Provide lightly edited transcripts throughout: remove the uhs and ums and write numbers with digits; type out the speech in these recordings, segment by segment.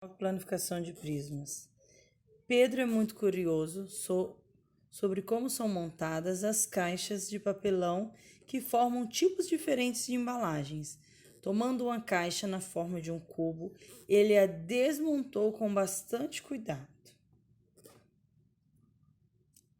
Planificação de prismas. Pedro é muito curioso sobre como são montadas as caixas de papelão que formam tipos diferentes de embalagens. Tomando uma caixa na forma de um cubo, ele a desmontou com bastante cuidado.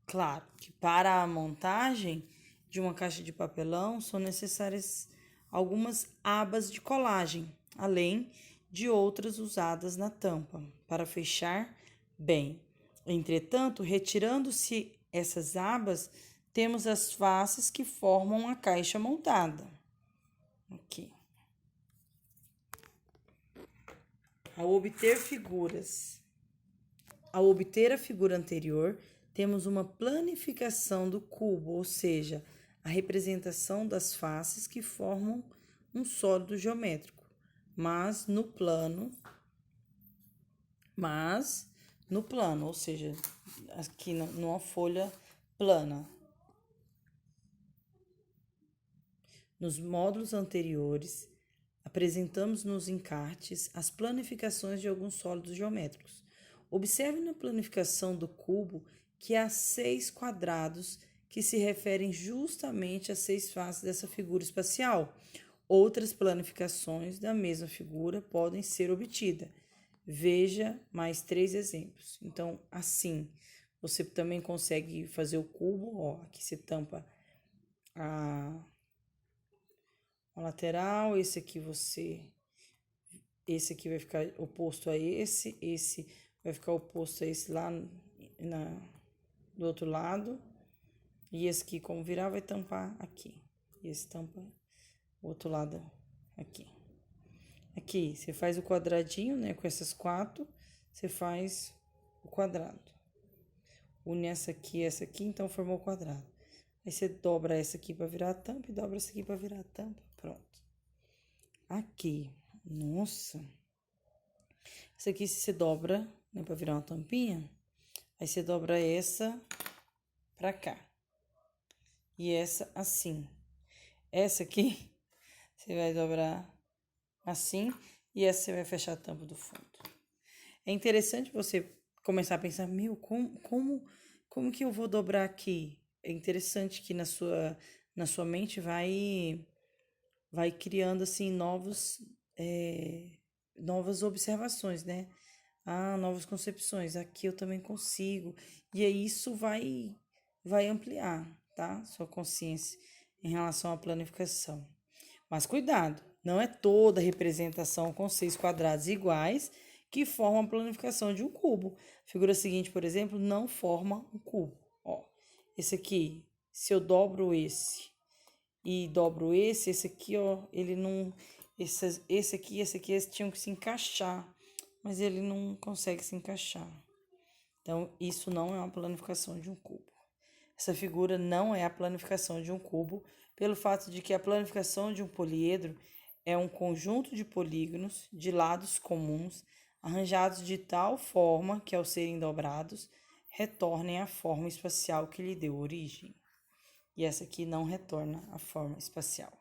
Claro que para a montagem de uma caixa de papelão são necessárias algumas abas de colagem, além de outras usadas na tampa, para fechar bem. Entretanto, retirando-se essas abas, temos as faces que formam a caixa montada. Aqui. Ao obter a figura anterior, temos uma planificação do cubo, ou seja, a representação das faces que formam um sólido geométrico, mas no plano, ou seja, aqui numa folha plana. Nos módulos anteriores, apresentamos nos encartes as planificações de alguns sólidos geométricos. Observe na planificação do cubo que há 6 quadrados que se referem justamente às 6 faces dessa figura espacial. Outras planificações da mesma figura podem ser obtidas. Veja mais 3 exemplos. Então, assim, você também consegue fazer o cubo. Ó, aqui você tampa a lateral, esse aqui vai ficar oposto a esse vai ficar oposto a esse lá do outro lado, e esse aqui, como virar, vai tampar aqui, e esse tampa o outro lado aqui. Aqui, você faz o quadradinho, né, com essas 4, você faz o quadrado. Une essa aqui, então formou o quadrado. Aí você dobra essa aqui para virar a tampa e dobra essa aqui para virar a tampa. Pronto. Aqui, nossa. Essa aqui você dobra, né, para virar uma tampinha. Aí você dobra essa para cá. E essa assim. Essa aqui você vai dobrar assim e essa você vai fechar a tampa do fundo. É interessante você começar a pensar, como que eu vou dobrar aqui? É interessante que na sua mente vai criando assim novas observações, né? Novas concepções. Aqui eu também consigo. E aí isso vai ampliar, tá? Sua consciência em relação à planificação. Mas cuidado, não é toda representação com 6 quadrados iguais que forma a planificação de um cubo. A figura seguinte, por exemplo, não forma um cubo. Ó, esse aqui, se eu dobro esse e dobro esse aqui, ó, ele não... Esse aqui tinham que se encaixar, mas ele não consegue se encaixar. Então, isso não é uma planificação de um cubo. Essa figura não é a planificação de um cubo, pelo fato de que a planificação de um poliedro é um conjunto de polígonos de lados comuns, arranjados de tal forma que, ao serem dobrados, retornem à forma espacial que lhe deu origem. E essa aqui não retorna à forma espacial.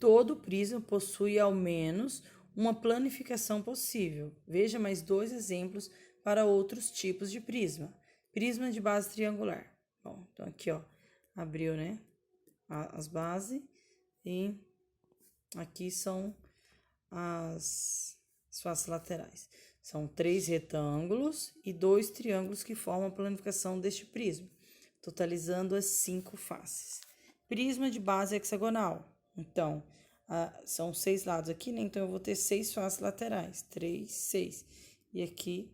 Todo prisma possui ao menos uma planificação possível. Veja mais 2 exemplos para outros tipos de prisma. Prisma de base triangular. Bom, então aqui, ó, abriu, né, as bases e aqui são as faces laterais. São 3 retângulos e 2 triângulos que formam a planificação deste prisma, totalizando as 5 faces. Prisma de base hexagonal. Então, são 6 lados aqui, né? Então, eu vou ter 6 faces laterais. 3, 6. E aqui,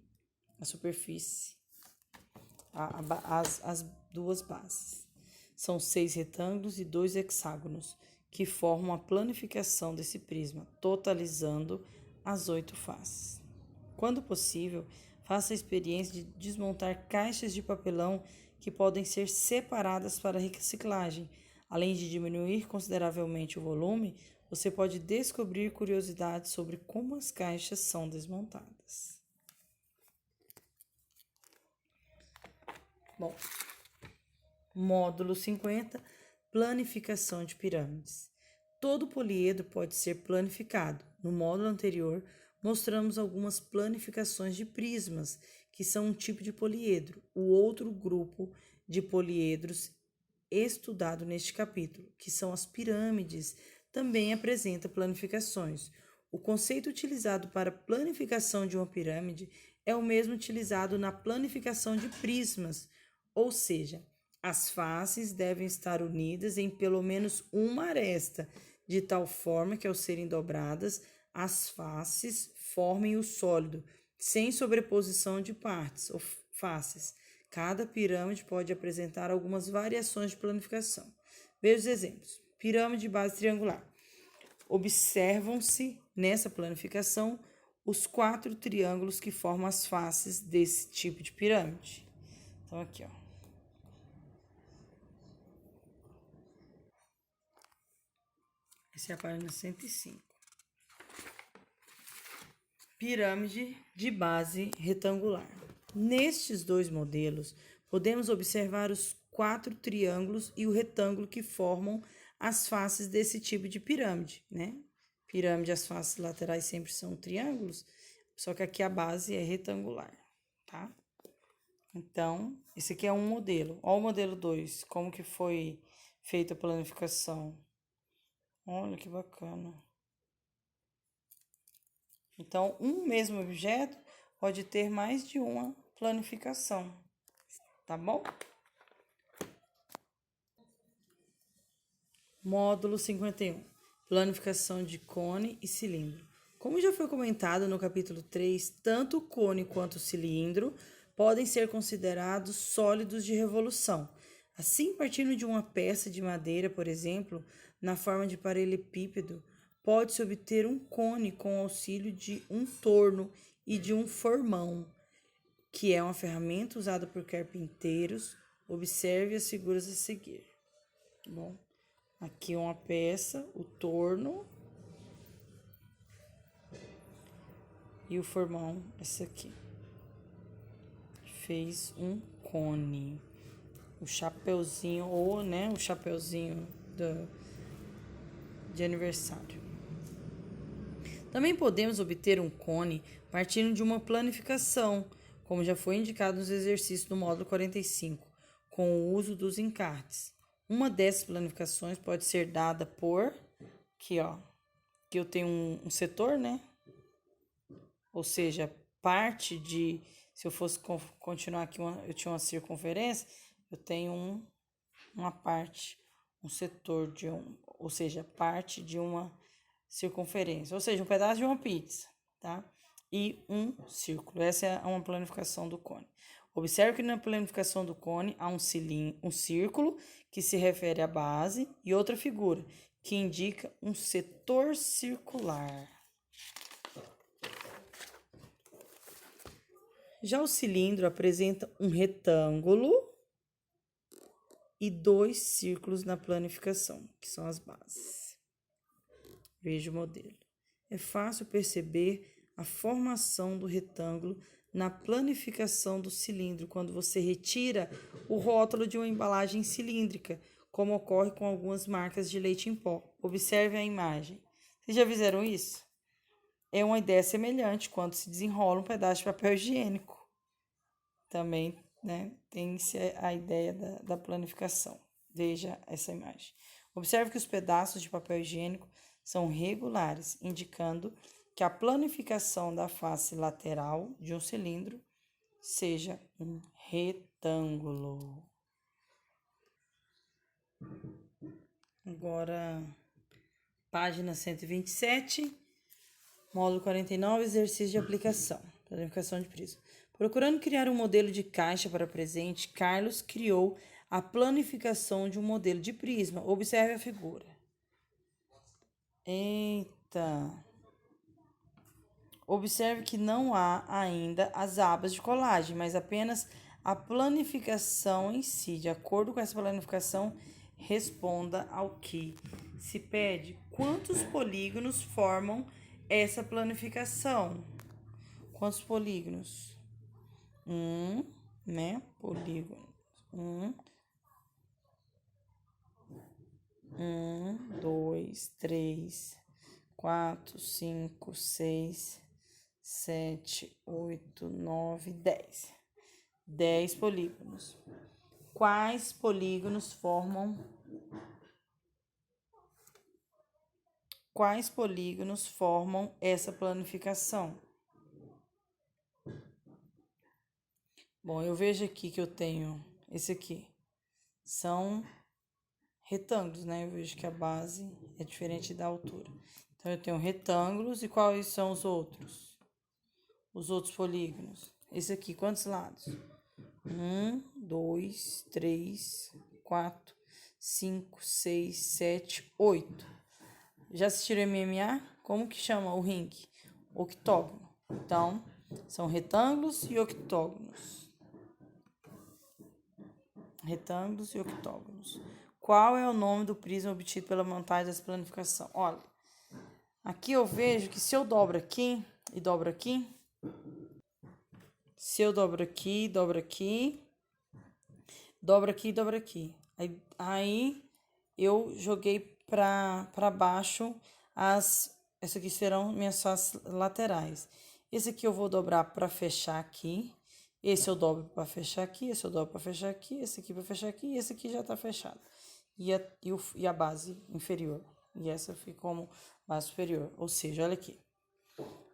a superfície, as 2 bases. São 6 retângulos e 2 hexágonos, que formam a planificação desse prisma, totalizando as 8 faces. Quando possível, faça a experiência de desmontar caixas de papelão que podem ser separadas para reciclagem. Além de diminuir consideravelmente o volume, você pode descobrir curiosidades sobre como as caixas são desmontadas. Bom, módulo 50, planificação de pirâmides. Todo poliedro pode ser planificado. No módulo anterior, mostramos algumas planificações de prismas, que são um tipo de poliedro. O outro grupo de poliedros estudado neste capítulo, que são as pirâmides, também apresenta planificações. O conceito utilizado para planificação de uma pirâmide é o mesmo utilizado na planificação de prismas, ou seja, as faces devem estar unidas em pelo menos uma aresta, de tal forma que, ao serem dobradas, as faces formem o sólido, sem sobreposição de partes ou faces. Cada pirâmide pode apresentar algumas variações de planificação. Veja os exemplos. Pirâmide de base triangular. Observam-se nessa planificação os 4 triângulos que formam as faces desse tipo de pirâmide. Então, aqui, ó. Essa é a página 105. Pirâmide de base retangular. Nestes dois modelos, podemos observar os 4 triângulos e o retângulo que formam as faces desse tipo de pirâmide, né? Pirâmide, as faces laterais sempre são triângulos, só que aqui a base é retangular, tá? Então, esse aqui é um modelo. Olha o modelo 2, como que foi feita a planificação. Olha que bacana. Então, um mesmo objeto pode ter mais de uma planificação, tá bom? Módulo 51. Planificação de cone e cilindro. Como já foi comentado no capítulo 3, tanto o cone quanto o cilindro podem ser considerados sólidos de revolução. Assim, partindo de uma peça de madeira, por exemplo, na forma de paralelepípedo, pode-se obter um cone com o auxílio de um torno e de um formão, que é uma ferramenta usada por carpinteiros. Observe as figuras a seguir. Bom, aqui uma peça, o torno e o formão, essa aqui. Fez um cone. O chapeuzinho, ou, né, o chapeuzinho de aniversário. Também podemos obter um cone partindo de uma planificação, como já foi indicado nos exercícios do módulo 45, com o uso dos encartes. Uma dessas planificações pode ser dada por, aqui ó, que eu tenho um setor, né? Ou seja, parte de, se eu fosse continuar aqui, eu tinha uma circunferência, eu tenho uma parte, um setor de ou seja, parte de uma circunferência, ou seja, um pedaço de uma pizza, tá? E um círculo. Essa é uma planificação do cone. Observe que na planificação do cone há um círculo que se refere à base e outra figura que indica um setor circular. Já o cilindro apresenta um retângulo e 2 círculos na planificação, que são as bases. Veja o modelo. É fácil perceber a formação do retângulo na planificação do cilindro, quando você retira o rótulo de uma embalagem cilíndrica, como ocorre com algumas marcas de leite em pó. Observe a imagem. Vocês já fizeram isso? É uma ideia semelhante quando se desenrola um pedaço de papel higiênico. Também, né, tem-se a ideia da planificação. Veja essa imagem. Observe que os pedaços de papel higiênico são regulares, indicando que a planificação da face lateral de um cilindro seja um retângulo. Agora, página 127, módulo 49, exercício de aplicação, planificação de prisma. Procurando criar um modelo de caixa para presente, Carlos criou a planificação de um modelo de prisma. Observe a figura. Eita! Observe que não há ainda as abas de colagem, mas apenas a planificação em si. De acordo com essa planificação, responda ao que se pede. Quantos polígonos formam essa planificação? Quantos polígonos? Né? Polígono. Um, dois, três, 4, 5, 6, 7, 8, 9, 10. 10 polígonos. Quais polígonos formam essa planificação? Bom, eu vejo aqui que eu tenho esse aqui. São retângulos, né? Eu vejo que a base é diferente da altura. Então, eu tenho retângulos e quais são os outros? Os outros polígonos. Esse aqui, quantos lados? 1, 2, 3, 4, 5, 6, 7, 8. Já assistiram MMA? Como que chama o ringue? Octógono. Então, são retângulos e octógonos. Retângulos e octógonos. Qual é o nome do prisma obtido pela montagem dessa planificação? Olha, aqui eu vejo que se eu dobro aqui e dobro aqui, se eu dobro aqui, dobro aqui, dobro aqui e dobro aqui, aí eu joguei para baixo essas aqui serão minhas faces laterais. Esse aqui eu vou dobrar para fechar aqui. Esse eu dobro para fechar aqui, esse eu dobro para fechar aqui, esse aqui para fechar aqui, e esse aqui já tá fechado. E a base inferior. E essa fica como base superior. Ou seja, olha aqui.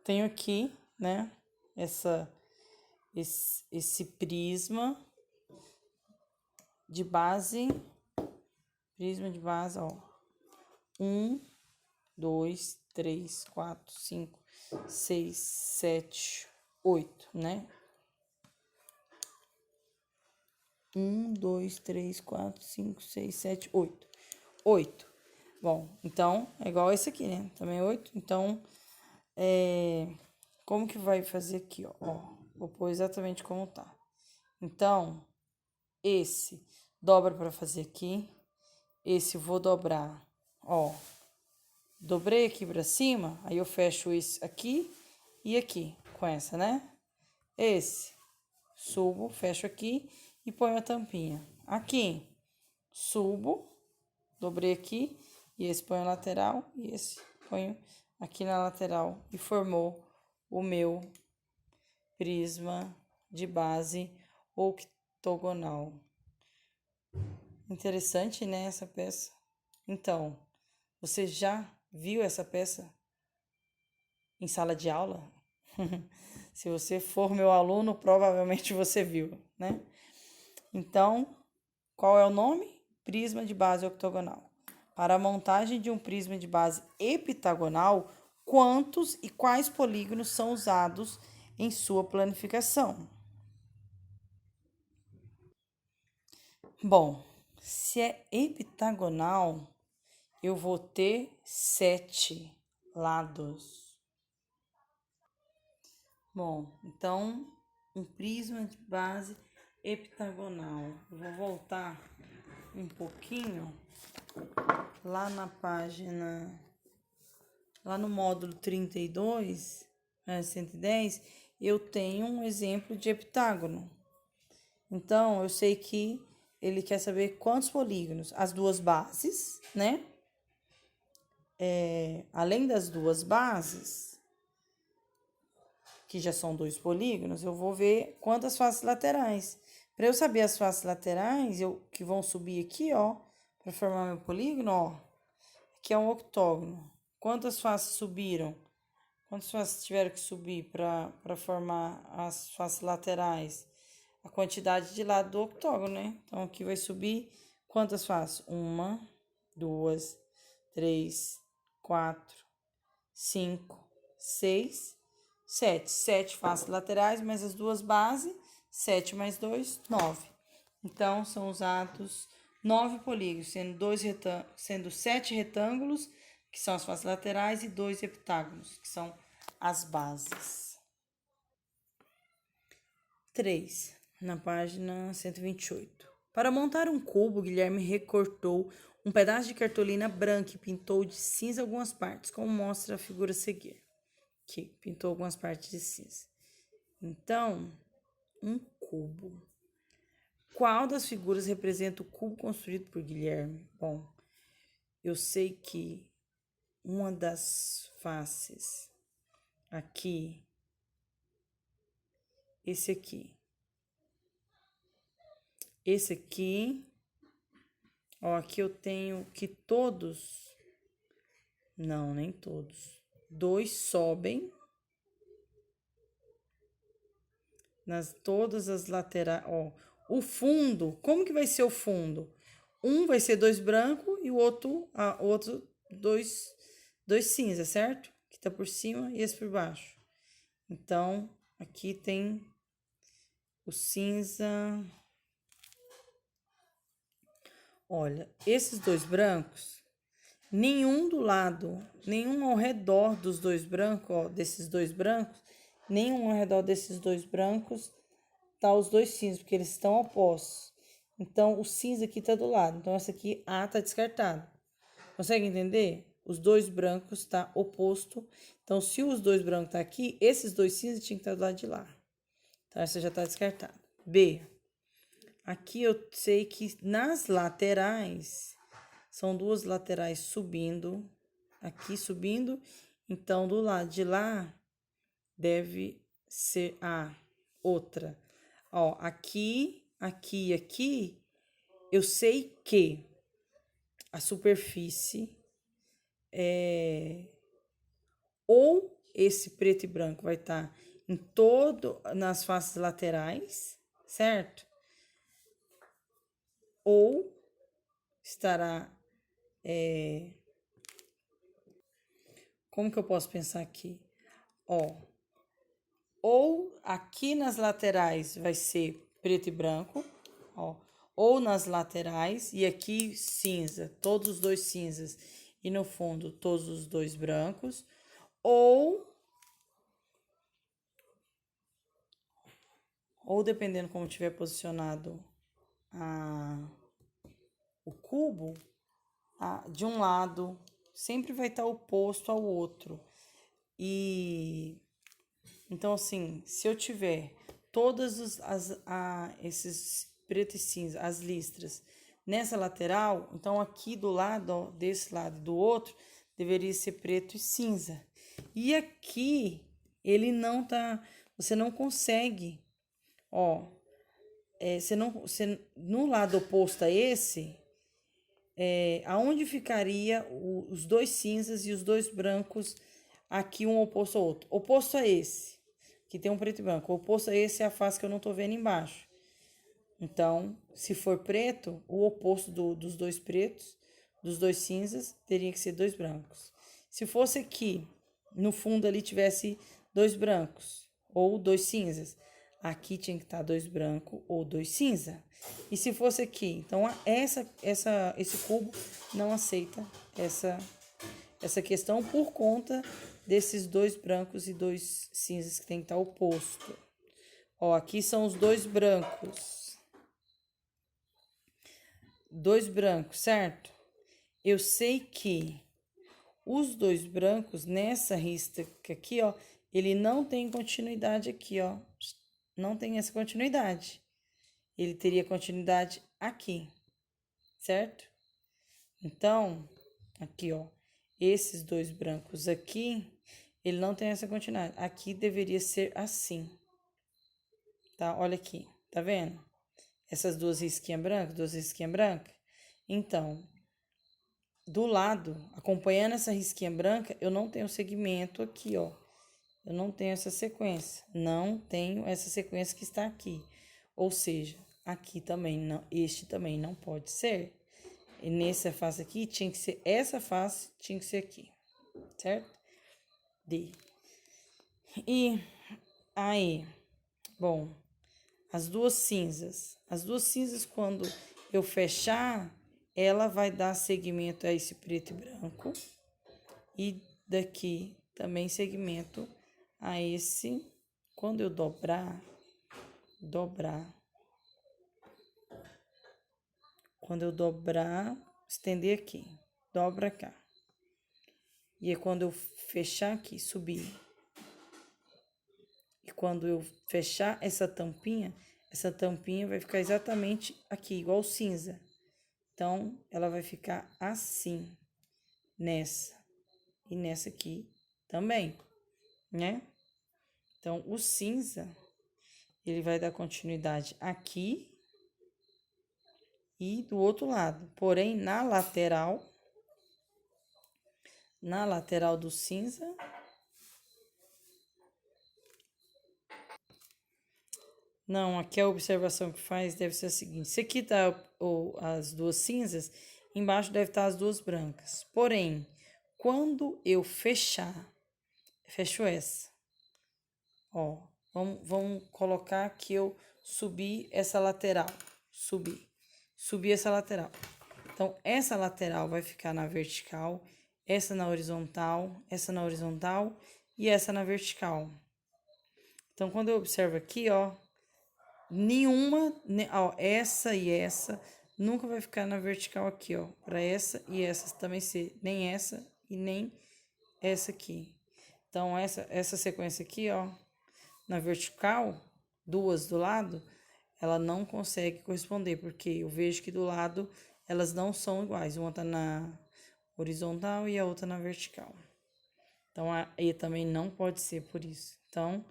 Tenho aqui, né, esse prisma de base, ó. 1, 2, 3, 4, 5, 6, 7, 8, né? 1, 2, 3, 4, 5, 6, 7, 8. 8. Bom, então, é igual esse aqui, né? Também é 8. Então, como que vai fazer aqui, ó? Vou pôr exatamente como tá. Então, esse dobra para fazer aqui. Esse eu vou dobrar, ó. Dobrei aqui para cima, aí eu fecho isso aqui e aqui, com essa, né? Esse, subo, fecho aqui e ponho a tampinha. Aqui, subo, dobrei aqui, e esse ponho na lateral, e esse ponho aqui na lateral, e formou o meu prisma de base octogonal. Interessante, né, essa peça? Então, você já viu essa peça em sala de aula? Se você for meu aluno, provavelmente você viu, né? Então, qual é o nome? Prisma de base octogonal. Para a montagem de um prisma de base heptagonal, quantos e quais polígonos são usados em sua planificação? Bom, se é heptagonal, eu vou ter 7 lados. Bom, então, um prisma de base heptagonal. Eu vou voltar um pouquinho lá na página, lá no módulo 32, 110, eu tenho um exemplo de heptágono. Então, eu sei que ele quer saber quantos polígonos, as duas bases, né? Além das duas bases, que já são 2 polígonos, eu vou ver quantas faces laterais. Para eu saber as faces laterais, que vão subir aqui, ó, para formar meu polígono, ó, aqui é um octógono. Quantas faces subiram? Quantas faces tiveram que subir para formar as faces laterais? A quantidade de lado do octógono, né? Então, aqui vai subir quantas faces? 1, 2, 3, 4, 5, 6, 7. 7 faces laterais, mais as duas bases. 7 mais 2, 9. Então, são usados 9 polígonos, sendo 7 retângulos, que são as faces laterais, e 2 heptágonos, que são as bases. 3. Na página 128. Para montar um cubo, Guilherme recortou um pedaço de cartolina branca e pintou de cinza algumas partes, como mostra a figura a seguir. Aqui, pintou algumas partes de cinza. Então, um cubo. Qual das figuras representa o cubo construído por Guilherme? Bom, eu sei que uma das faces aqui esse aqui. Esse aqui, ó, aqui eu tenho que todos, não, nem todos, 2 sobem nas todas as laterais, ó. O fundo, como que vai ser o fundo? Um vai ser 2 branco e o outro 2 cinza, certo? Que tá por cima e esse por baixo. Então, aqui tem o cinza. Olha, esses 2 brancos, nenhum do lado, nenhum ao redor dos 2 brancos, ó, desses 2 brancos, nenhum ao redor desses 2 brancos tá os 2 cinzas, porque eles estão opostos. Então, o cinza aqui tá do lado. Então, essa aqui, A, tá descartado. Consegue entender? Os 2 brancos tá oposto. Então, se os 2 brancos tá aqui, esses 2 cinzas tinham que estar do lado de lá. Então, essa já tá descartada. B. Aqui eu sei que nas laterais, são 2 laterais subindo, aqui subindo, então do lado de lá deve ser a outra. Ó, aqui, aqui e aqui, eu sei que a superfície ou esse preto e branco vai estar em nas faces laterais, certo? Ou estará. Como que eu posso pensar aqui? Ó, ou aqui nas laterais vai ser preto e branco, ó, ou nas laterais e aqui cinza, todos os 2 cinzas e no fundo todos os 2 brancos, ou dependendo como tiver posicionado o cubo, de um lado sempre vai estar oposto ao outro. E então, assim, se eu tiver todas esses preto e cinza, as listras, nessa lateral, então aqui do lado, ó, desse lado e do outro, deveria ser preto e cinza. E aqui, ele não tá, você não consegue, ó, no lado oposto a esse, aonde ficaria os 2 cinzas e os 2 brancos aqui um oposto ao outro? Oposto a esse, que tem um preto e branco. O oposto a esse é a face que eu não tô vendo embaixo. Então, se for preto, o oposto dos 2 pretos, dos 2 cinzas, teria que ser 2 brancos. Se fosse aqui, no fundo ali tivesse 2 brancos ou 2 cinzas, aqui tinha que estar 2 brancos ou 2 cinza. E se fosse aqui, então esse cubo não aceita essa questão por conta desses 2 brancos e 2 cinzas que tem que estar oposto. Ó, aqui são os 2 brancos. 2 brancos, certo? Eu sei que os 2 brancos nessa risca aqui, ó, ele não tem continuidade aqui, ó. Não tem essa continuidade. Ele teria continuidade aqui, certo? Então, aqui, ó, esses 2 brancos aqui, ele não tem essa continuidade. Aqui deveria ser assim, tá? Olha aqui, tá vendo? Essas 2 risquinhas brancas, 2 risquinhas brancas. Então, do lado, acompanhando essa risquinha branca, eu não tenho segmento aqui, ó. Eu não tenho essa sequência. Não tenho essa sequência que está aqui. Ou seja, aqui também não, este também não pode ser. E nessa face aqui tinha que ser essa face, tinha que ser aqui. Certo? D. E aí, bom, as 2 cinzas. As 2 cinzas, quando eu fechar, ela vai dar segmento a esse preto e branco. E daqui também segmento a esse. Quando eu dobrar, quando eu dobrar, estender aqui, dobra cá. E é quando eu fechar aqui, subir. E quando eu fechar essa tampinha vai ficar exatamente aqui, igual cinza. Então, ela vai ficar assim, nessa. E nessa aqui também, né? Então, o cinza, ele vai dar continuidade aqui e do outro lado. Porém, na lateral do cinza, não, aqui a observação que faz deve ser a seguinte: se aqui tá as duas cinzas, embaixo deve estar as duas brancas. Porém, quando eu fechar, fecho essa. Ó, vamos colocar que eu subi essa lateral. Subi essa lateral. Então, essa lateral vai ficar na vertical, essa na horizontal e essa na vertical. Então, quando eu observo aqui, ó, ó, essa e essa nunca vai ficar na vertical aqui, ó. Para essa e essa também ser nem essa e nem essa aqui. Então, essa sequência aqui, ó, na vertical, duas do lado, ela não consegue corresponder, porque eu vejo que do lado elas não são iguais. Uma tá na horizontal e a outra na vertical. Então, aí também não pode ser por isso. Então,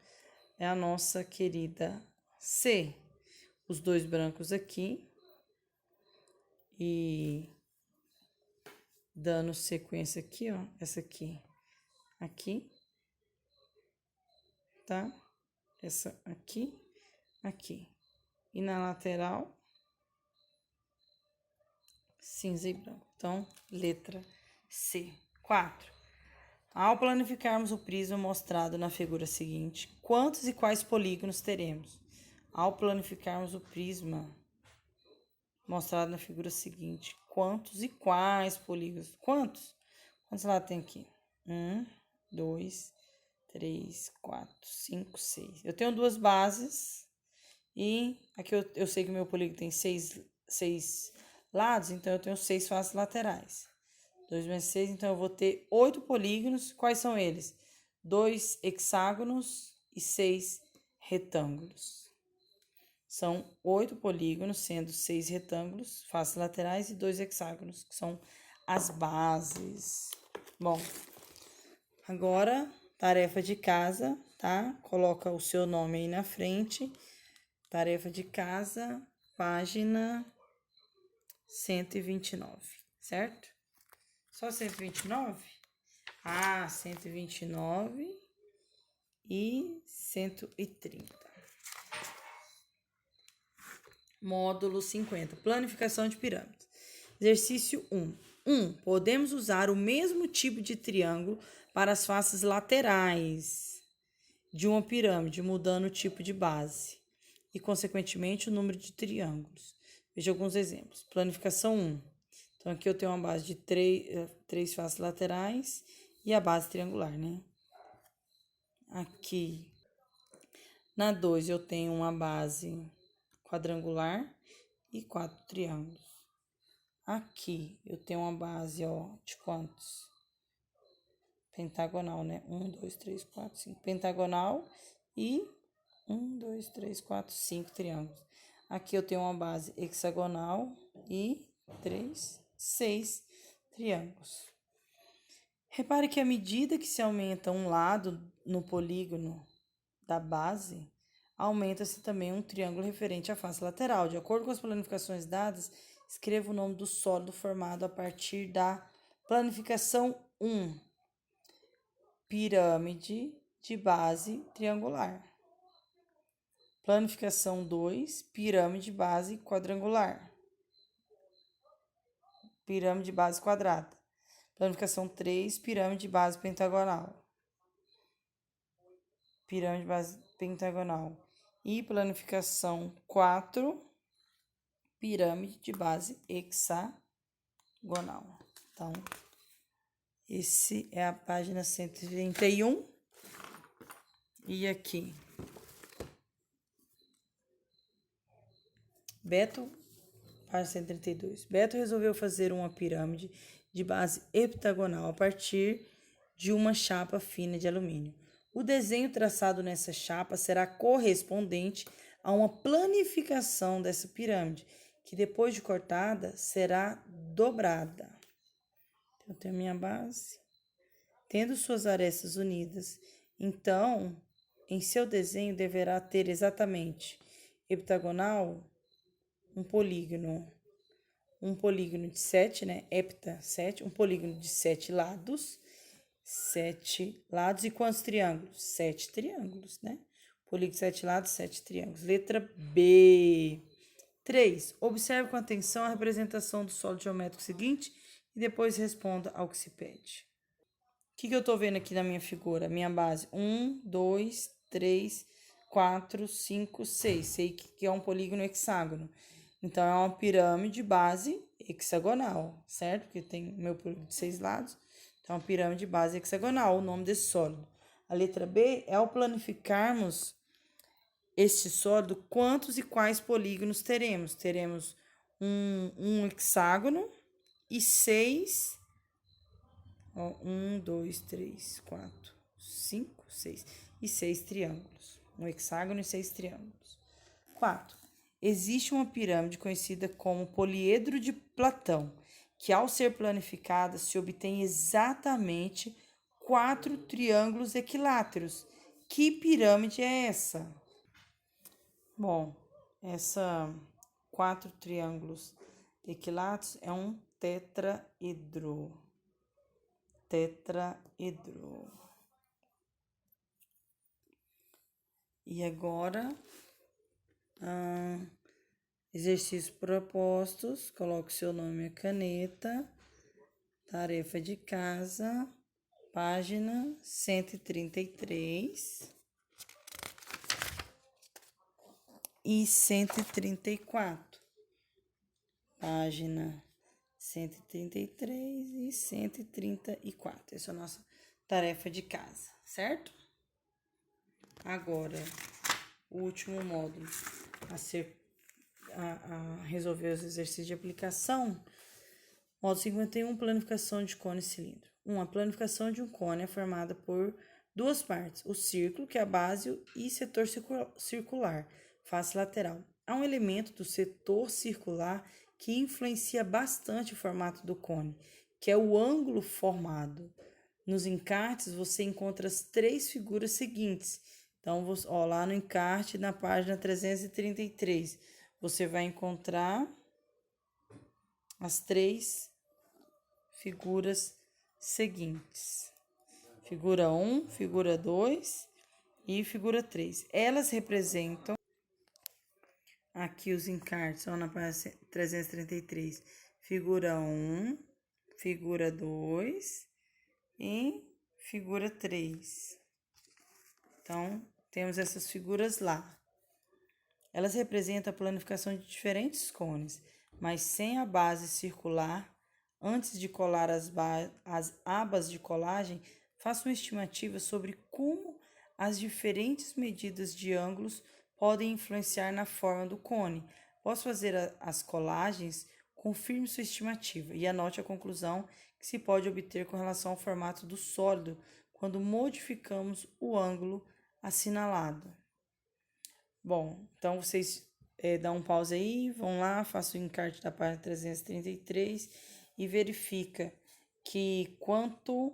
é a nossa querida C. Os dois brancos aqui. E dando sequência aqui, ó. Essa aqui. Aqui. Tá? Essa aqui. Aqui. E na lateral, cinza e branco. Então, letra C. 4. Ao planificarmos o prisma mostrado na figura seguinte, quantos e quais polígonos teremos? Ao planificarmos o prisma mostrado na figura seguinte, quantos e quais polígonos? Quantos? Quantos lá tem aqui? 1, 2, 3, 4, 5, 6. Eu tenho duas bases e aqui eu sei que o meu polígono tem 6 lados, então eu tenho 6 faces laterais. 2 vezes 6, então eu vou ter 8 polígonos. Quais são eles? 2 hexágonos e 6 retângulos. São 8 polígonos, sendo 6 retângulos, faces laterais, e 2 hexágonos, que são as bases. Bom, agora, tarefa de casa, tá? Coloca o seu nome aí na frente. Tarefa de casa, página 129, certo? Só 129? Ah, 129 e 130. Módulo 50. Planificação de pirâmides. Exercício 1. 1. Podemos usar o mesmo tipo de triângulo para as faces laterais de uma pirâmide, mudando o tipo de base e, consequentemente, o número de triângulos. Veja alguns exemplos. Planificação 1. Então, aqui eu tenho uma base de 3 faces laterais e a base triangular, né? Aqui, na 2, eu tenho uma base quadrangular e 4 triângulos. Aqui, eu tenho uma base, ó, de quantos? Pentagonal, né? 1, 2, 3, 4, 5. Pentagonal e 1, 2, 3, 4, 5 triângulos. Aqui eu tenho uma base hexagonal e 6 triângulos. Repare que à medida que se aumenta um lado no polígono da base, aumenta-se também um triângulo referente à face lateral. De acordo com as planificações dadas, escreva o nome do sólido formado a partir da planificação 1. Pirâmide de base triangular. Planificação 2, pirâmide de base quadrangular. Pirâmide de base quadrada. Planificação 3, pirâmide de base pentagonal. Pirâmide de base pentagonal. E planificação 4, pirâmide de base hexagonal. Então, esse é a página 131. E aqui, Beto, página 132. Beto resolveu fazer uma pirâmide de base heptagonal a partir de uma chapa fina de alumínio. O desenho traçado nessa chapa será correspondente a uma planificação dessa pirâmide, que depois de cortada será dobrada. Então, eu tenho a minha base, tendo suas arestas unidas. Então, em seu desenho deverá ter exatamente heptagonal, um polígono de 7, né? Hepta, 7, um polígono de 7 lados. 7 lados e quantos triângulos? 7 triângulos, né? Polígono de 7 lados, 7 triângulos. Letra B. 3. Observe com atenção a representação do sólido geométrico seguinte e depois responda ao que se pede. O que eu tô vendo aqui na minha figura? Minha base. 1, 2, 3, 4, 5, 6. Sei que é um polígono hexágono. Então, é uma pirâmide base hexagonal, certo? Porque tem meu polígono de 6 lados. Então, uma pirâmide base hexagonal, o nome desse sólido. A letra B é ao planificarmos este sólido, quantos e quais polígonos teremos? Teremos um hexágono e 6. 1, 2, 3, 4, 5, 6. E 6 triângulos. Um hexágono e 6 triângulos. 4. Existe uma pirâmide conhecida como poliedro de Platão, que ao ser planificada se obtém exatamente 4 triângulos equiláteros. Que pirâmide é essa? Bom, essa 4 triângulos equiláteros é um tetraedro. Tetraedro. E agora, exercícios propostos. Coloque seu nome e caneta. Tarefa de casa, página 133 e 134. Página 133 e 134. Essa é a nossa tarefa de casa, certo? Agora, o último módulo a resolver os exercícios de aplicação. Módulo 51, planificação de cone e cilindro. A planificação de um cone é formada por duas partes, o círculo, que é a base, e setor circular, face lateral. Há um elemento do setor circular que influencia bastante o formato do cone, que é o ângulo formado. Nos encartes, você encontra as 3 figuras seguintes. Então, lá no encarte, na página 333, você vai encontrar as 3 figuras seguintes. Figura 1, figura 2 e figura 3. Elas representam, aqui os encartes, são na página 333, figura 1, figura 2 e figura 3. Então, temos essas figuras lá. Elas representam a planificação de diferentes cones, mas sem a base circular. Antes de colar as abas de colagem, faça uma estimativa sobre como as diferentes medidas de ângulos podem influenciar na forma do cone. Após fazer as colagens, confirme sua estimativa e anote a conclusão que se pode obter com relação ao formato do sólido quando modificamos o ângulo assinalado. Bom, então vocês dão um pause aí, vão lá, façam o encarte da página 333 e verifica que quanto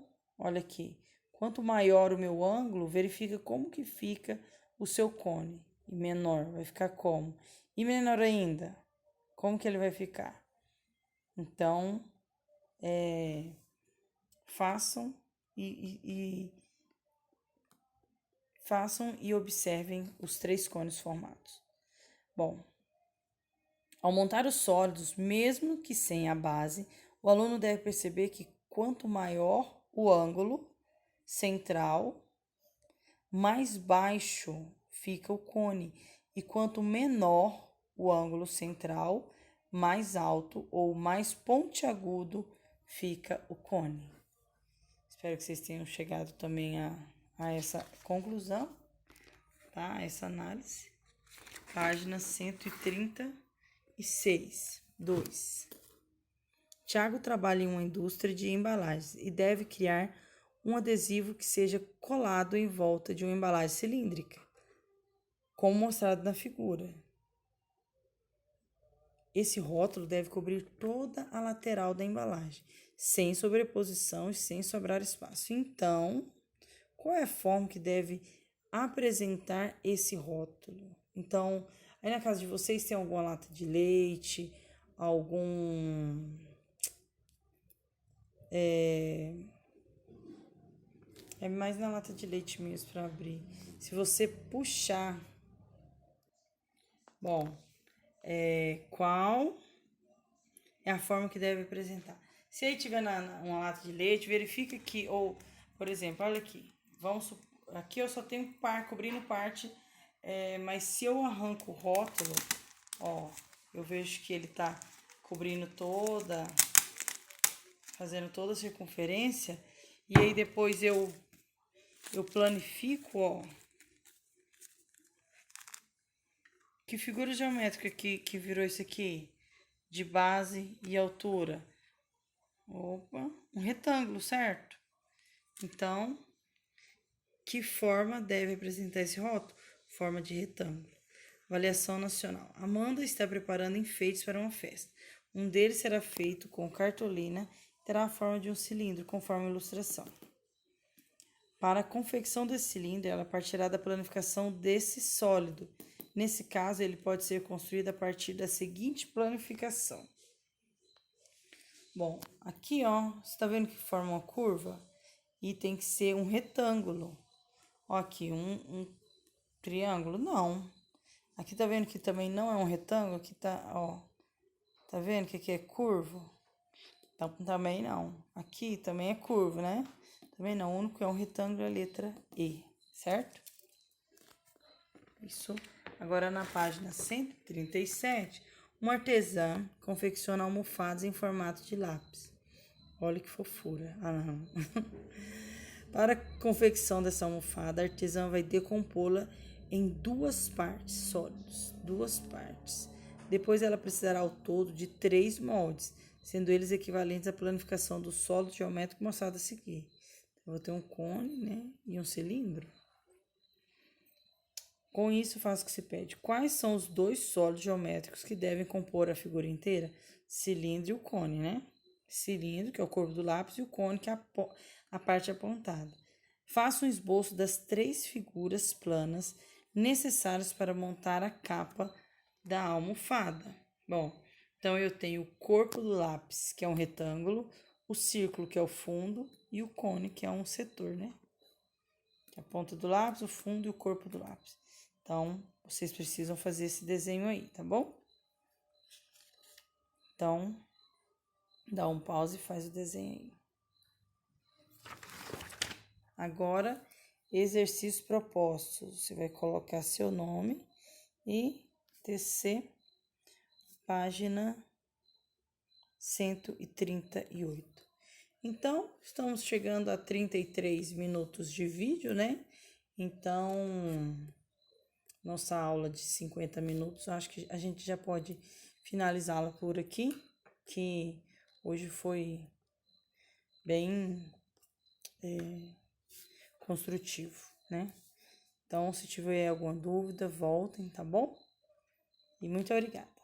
maior o meu ângulo, verifica como que fica o seu cone. E menor, vai ficar como? E menor ainda, como que ele vai ficar? Então, façam e observem os 3 cones formados. Bom, ao montar os sólidos, mesmo que sem a base, o aluno deve perceber que quanto maior o ângulo central, mais baixo fica o cone, e quanto menor o ângulo central, mais alto ou mais pontiagudo fica o cone. Espero que vocês tenham chegado também a essa conclusão, tá? Essa análise. Página 136, 2. Tiago trabalha em uma indústria de embalagens e deve criar um adesivo que seja colado em volta de uma embalagem cilíndrica, como mostrado na figura. Esse rótulo deve cobrir toda a lateral da embalagem, sem sobreposição e sem sobrar espaço. Então, qual é a forma que deve apresentar esse rótulo. Então, aí na casa de vocês tem alguma lata de leite, é mais na lata de leite mesmo para abrir. Se você puxar, bom, qual é a forma que deve apresentar? Se aí tiver uma lata de leite, verifica que, ou, por exemplo, olha aqui, aqui eu só tenho cobrindo parte, mas se eu arranco o rótulo, ó, eu vejo que ele tá cobrindo fazendo toda a circunferência, e aí depois eu planifico, ó, que figura geométrica que virou isso aqui? De base e altura. Opa, um retângulo, certo? Então, que forma deve apresentar esse rótulo? Forma de retângulo. Avaliação nacional. Amanda está preparando enfeites para uma festa. Um deles será feito com cartolina e terá a forma de um cilindro, conforme a ilustração. Para a confecção desse cilindro, ela partirá da planificação desse sólido. Nesse caso, ele pode ser construído a partir da seguinte planificação. Bom, aqui, ó, você tá vendo que forma uma curva? E tem que ser um retângulo. Ó, aqui, um triângulo? Não. Aqui tá vendo que também não é um retângulo? Aqui tá, ó. Tá vendo que aqui é curvo? Então, também não. Aqui também é curvo, né? Também não. O único que é um retângulo é a letra E, certo? Isso. Agora, na página 137, uma artesã confecciona almofadas em formato de lápis. Olha que fofura. Ah, não. Para a confecção dessa almofada, a artesã vai decompô-la em 2 partes sólidas. 2 partes. Depois, ela precisará ao todo de 3 moldes, sendo eles equivalentes à planificação do sólido geométrico mostrado a seguir. Eu vou ter um cone, né? E um cilindro. Com isso, faço o que se pede. Quais são os 2 sólidos geométricos que devem compor a figura inteira? Cilindro e o cone, né? Cilindro, que é o corpo do lápis, e o cone, que é a parte apontada. Faça um esboço das 3 figuras planas necessárias para montar a capa da almofada. Bom, então eu tenho o corpo do lápis, que é um retângulo, o círculo, que é o fundo, e o cone, que é um setor, né? A ponta do lápis, o fundo e o corpo do lápis. Então, vocês precisam fazer esse desenho aí, tá bom? Então, dá um pause e faz o desenho aí. Agora, exercícios propostos. Você vai colocar seu nome e TC, página 138. Então, estamos chegando a 33 minutos de vídeo, né? Então, nossa aula de 50 minutos, acho que a gente já pode finalizá-la por aqui, que hoje foi bem construtivo, né? Então, se tiver alguma dúvida, voltem, tá bom? E muito obrigada.